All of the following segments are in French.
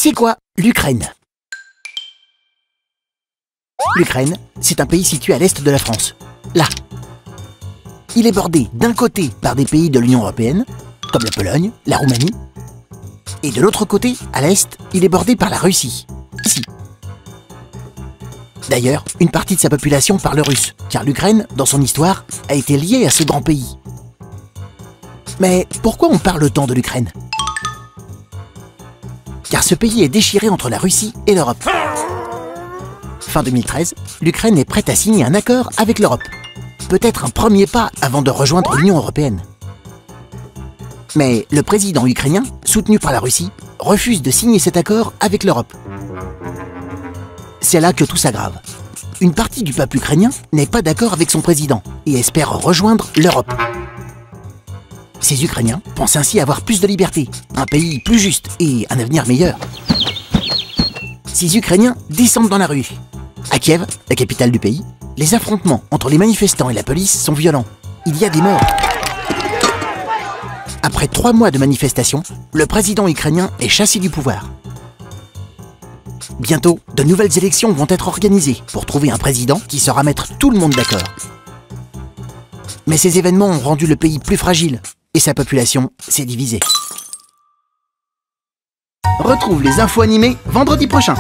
C'est quoi l'Ukraine? L'Ukraine, c'est un pays situé à l'est de la France. Là. Il est bordé d'un côté par des pays de l'Union européenne, comme la Pologne, la Roumanie, et de l'autre côté, à l'est, il est bordé par la Russie, ici. D'ailleurs, une partie de sa population parle russe, car l'Ukraine, dans son histoire, a été liée à ce grand pays. Mais pourquoi on parle tant de l'Ukraine? Car ce pays est déchiré entre la Russie et l'Europe. Fin 2013, l'Ukraine est prête à signer un accord avec l'Europe. Peut-être un premier pas avant de rejoindre l'Union européenne. Mais le président ukrainien, soutenu par la Russie, refuse de signer cet accord avec l'Europe. C'est là que tout s'aggrave. Une partie du peuple ukrainien n'est pas d'accord avec son président et espère rejoindre l'Europe. Ces Ukrainiens pensent ainsi avoir plus de liberté, un pays plus juste et un avenir meilleur. Ces Ukrainiens descendent dans la rue. À Kiev, la capitale du pays, les affrontements entre les manifestants et la police sont violents. Il y a des morts. Après 3 mois de manifestations, le président ukrainien est chassé du pouvoir. Bientôt, de nouvelles élections vont être organisées pour trouver un président qui saura mettre tout le monde d'accord. Mais ces événements ont rendu le pays plus fragile et sa population s'est divisée. Retrouve les infos animées vendredi prochain.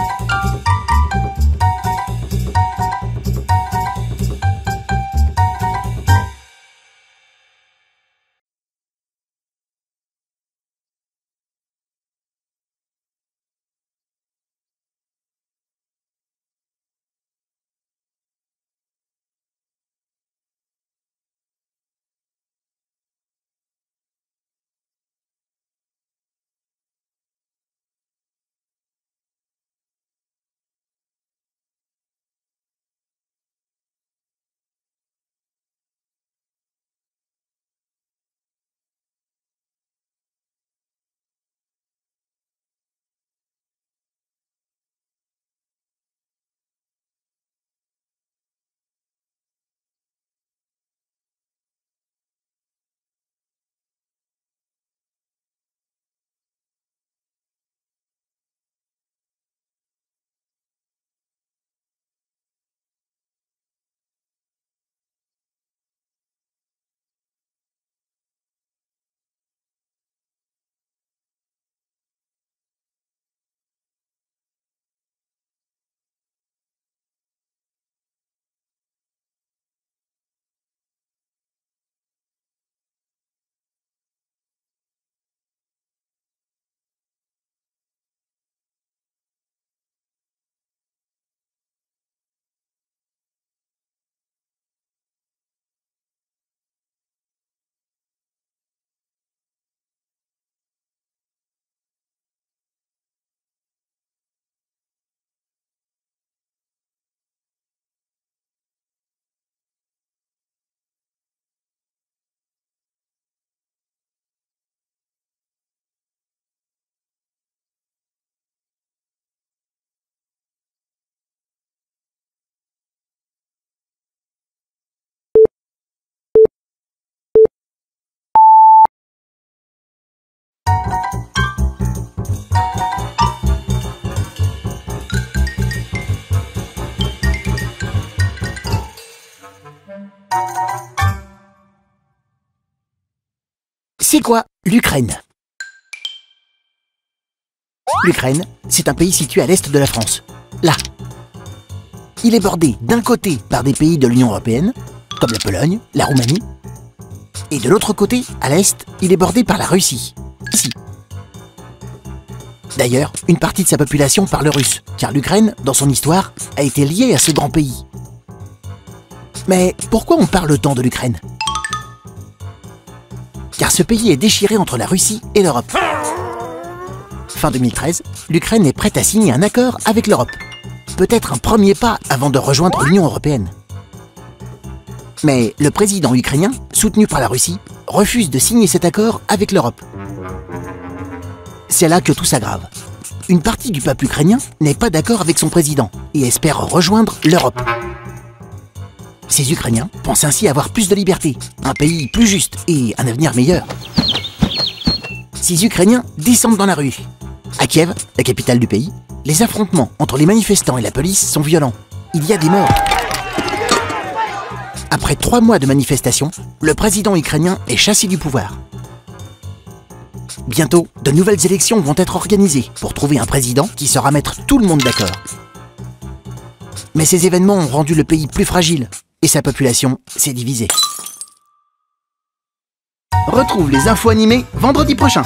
C'est quoi l'Ukraine? L'Ukraine, c'est un pays situé à l'est de la France. Là. Il est bordé d'un côté par des pays de l'Union européenne, comme la Pologne, la Roumanie, et de l'autre côté, à l'est, il est bordé par la Russie, ici. D'ailleurs, une partie de sa population parle russe, car l'Ukraine, dans son histoire, a été liée à ce grand pays. Mais pourquoi on parle tant de l'Ukraine? Car ce pays est déchiré entre la Russie et l'Europe. Fin 2013, l'Ukraine est prête à signer un accord avec l'Europe. Peut-être un premier pas avant de rejoindre l'Union européenne. Mais le président ukrainien, soutenu par la Russie, refuse de signer cet accord avec l'Europe. C'est là que tout s'aggrave. Une partie du peuple ukrainien n'est pas d'accord avec son président et espère rejoindre l'Europe. Ces Ukrainiens pensent ainsi avoir plus de liberté, un pays plus juste et un avenir meilleur. Ces Ukrainiens descendent dans la rue. À Kiev, la capitale du pays, les affrontements entre les manifestants et la police sont violents. Il y a des morts. Après 3 mois de manifestations, le président ukrainien est chassé du pouvoir. Bientôt, de nouvelles élections vont être organisées pour trouver un président qui saura mettre tout le monde d'accord. Mais ces événements ont rendu le pays plus fragile et sa population s'est divisée. Retrouve les infos animées vendredi prochain.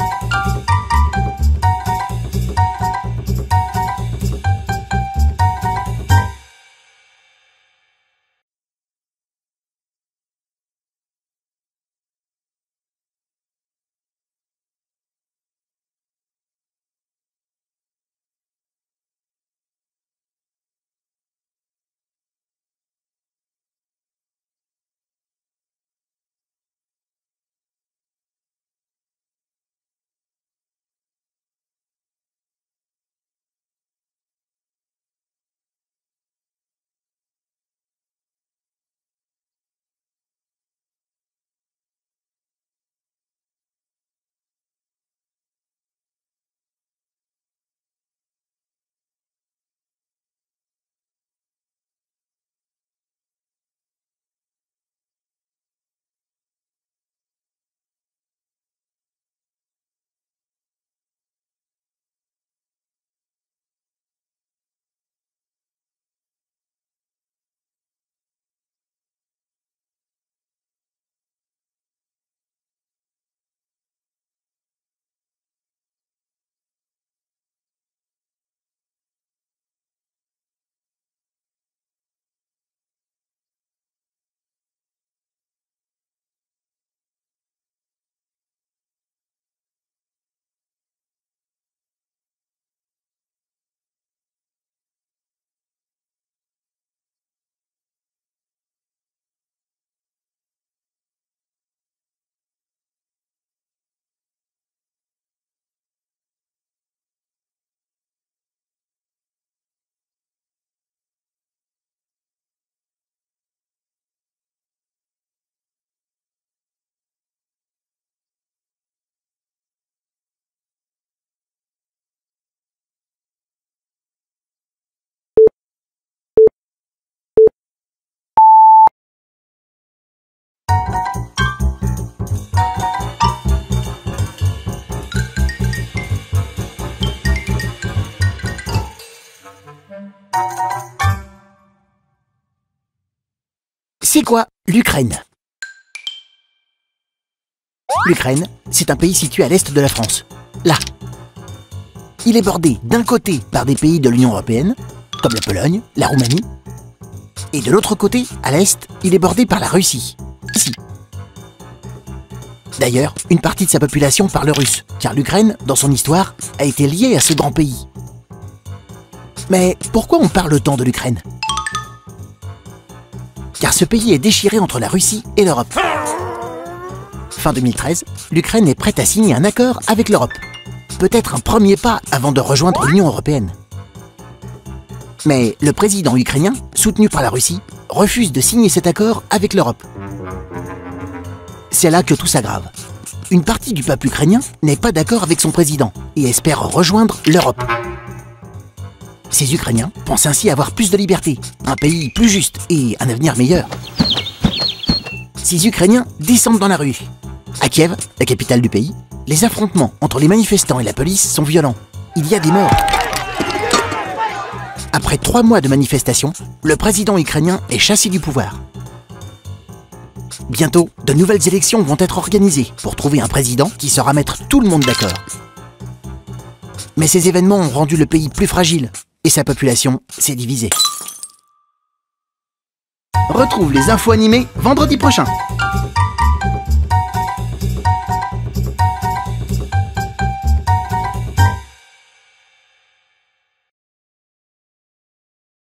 C'est quoi l'Ukraine? L'Ukraine, c'est un pays situé à l'est de la France. Là. Il est bordé d'un côté par des pays de l'Union européenne, comme la Pologne, la Roumanie, et de l'autre côté, à l'est, il est bordé par la Russie, ici. D'ailleurs, une partie de sa population parle russe, car l'Ukraine, dans son histoire, a été liée à ce grand pays. Mais pourquoi on parle tant de l'Ukraine? Car ce pays est déchiré entre la Russie et l'Europe. Fin 2013, l'Ukraine est prête à signer un accord avec l'Europe. Peut-être un premier pas avant de rejoindre l'Union européenne. Mais le président ukrainien, soutenu par la Russie, refuse de signer cet accord avec l'Europe. C'est là que tout s'aggrave. Une partie du peuple ukrainien n'est pas d'accord avec son président et espère rejoindre l'Europe. Ces Ukrainiens pensent ainsi avoir plus de liberté, un pays plus juste et un avenir meilleur. Ces Ukrainiens descendent dans la rue. À Kiev, la capitale du pays, les affrontements entre les manifestants et la police sont violents. Il y a des morts. Après 3 mois de manifestations, le président ukrainien est chassé du pouvoir. Bientôt, de nouvelles élections vont être organisées pour trouver un président qui saura mettre tout le monde d'accord. Mais ces événements ont rendu le pays plus fragile et sa population s'est divisée. Retrouve les infos animées vendredi prochain.